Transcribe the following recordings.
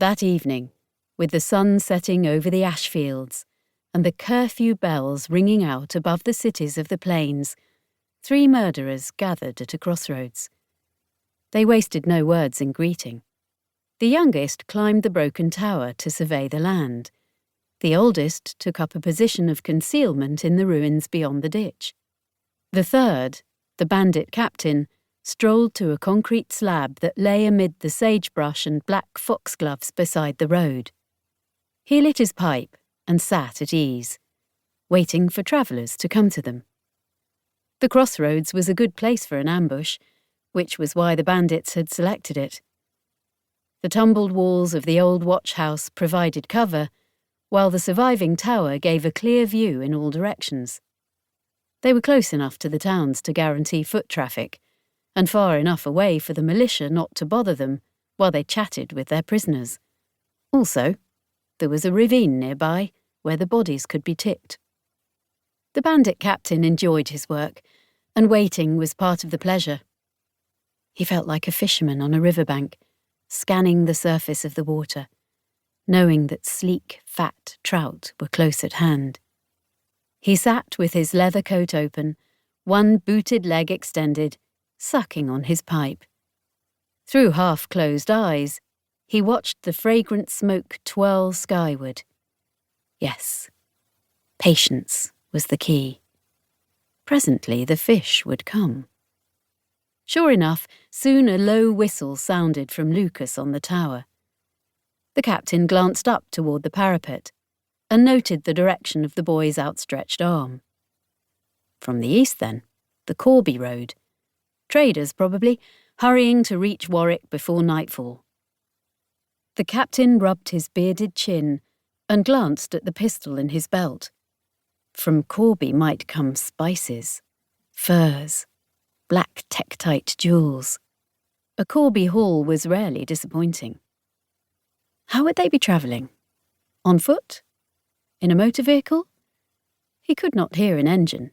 That evening, with the sun setting over the ash fields and the curfew bells ringing out above the cities of the plains, 3 murderers gathered at a crossroads. They wasted no words in greeting. The youngest climbed the broken tower to survey the land. The oldest took up a position of concealment in the ruins beyond the ditch. The third, the bandit captain, strolled to a concrete slab that lay amid the sagebrush and black foxgloves beside the road. He lit his pipe and sat at ease, waiting for travellers to come to them. The crossroads was a good place for an ambush, which was why the bandits had selected it. The tumbled walls of the old watch-house provided cover, while the surviving tower gave a clear view in all directions. They were close enough to the towns to guarantee foot traffic, and far enough away for the militia not to bother them while they chatted with their prisoners. Also, there was a ravine nearby where the bodies could be tipped. The bandit captain enjoyed his work, and waiting was part of the pleasure. He felt like a fisherman on a riverbank, scanning the surface of the water, knowing that sleek, fat trout were close at hand. He sat with his leather coat open, one booted leg extended, sucking on his pipe. Through half-closed eyes, he watched the fragrant smoke twirl skyward. Yes, patience was the key. Presently the fish would come. Sure enough, soon a low whistle sounded from Lucas on the tower. The captain glanced up toward the parapet and noted the direction of the boy's outstretched arm. From the east, then, the Corby road. Traders, probably, hurrying to reach Warwick before nightfall. The captain rubbed his bearded chin and glanced at the pistol in his belt. From Corby might come spices, furs, black tektite jewels. A Corby haul was rarely disappointing. How would they be travelling? On foot? In a motor vehicle? He could not hear an engine.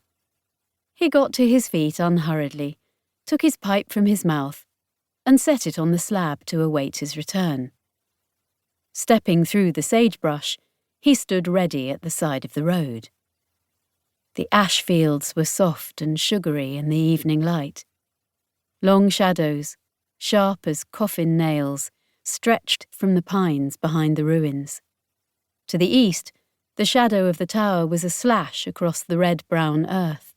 He got to his feet unhurriedly, took his pipe from his mouth, and set it on the slab to await his return. Stepping through the sagebrush, he stood ready at the side of the road. The ash fields were soft and sugary in the evening light. Long shadows, sharp as coffin nails, stretched from the pines behind the ruins. To the east, the shadow of the tower was a slash across the red-brown earth.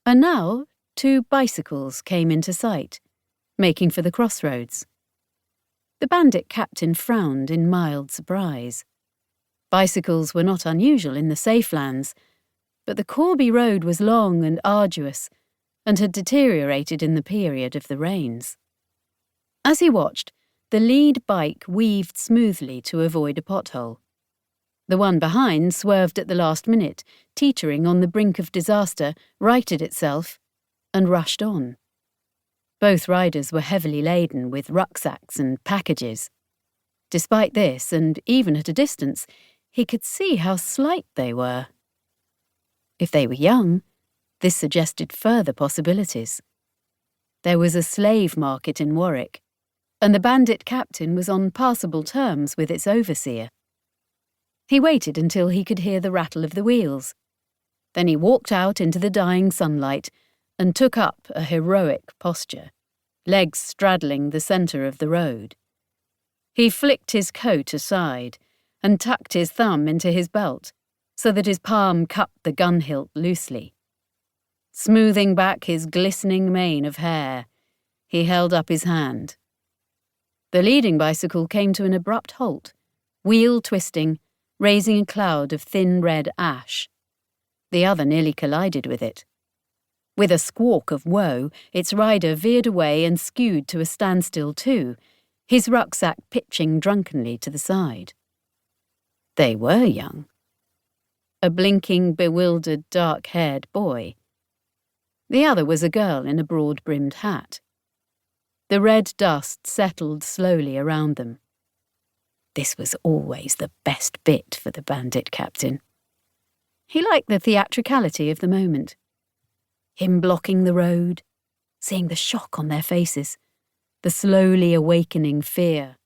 And now 2 bicycles came into sight, making for the crossroads. The bandit captain frowned in mild surprise. Bicycles were not unusual in the safe lands, but the Corby road was long and arduous and had deteriorated in the period of the rains. As he watched, the lead bike weaved smoothly to avoid a pothole. The one behind swerved at the last minute, teetering on the brink of disaster, righted itself, and rushed on. Both riders were heavily laden with rucksacks and packages. Despite this, and even at a distance, he could see how slight they were. If they were young, this suggested further possibilities. There was a slave market in Warwick, and the bandit captain was on passable terms with its overseer. He waited until he could hear the rattle of the wheels. Then he walked out into the dying sunlight and took up a heroic posture, legs straddling the centre of the road. He flicked his coat aside and tucked his thumb into his belt, so that his palm cupped the gun hilt loosely. Smoothing back his glistening mane of hair, he held up his hand. The leading bicycle came to an abrupt halt, wheel twisting, raising a cloud of thin red ash. The other nearly collided with it. With a squawk of woe, its rider veered away and skewed to a standstill too, his rucksack pitching drunkenly to the side. They were young. A blinking, bewildered, dark-haired boy. The other was a girl in a broad-brimmed hat. The red dust settled slowly around them. This was always the best bit for the bandit captain. He liked the theatricality of the moment. Him blocking the road, seeing the shock on their faces, the slowly awakening fear.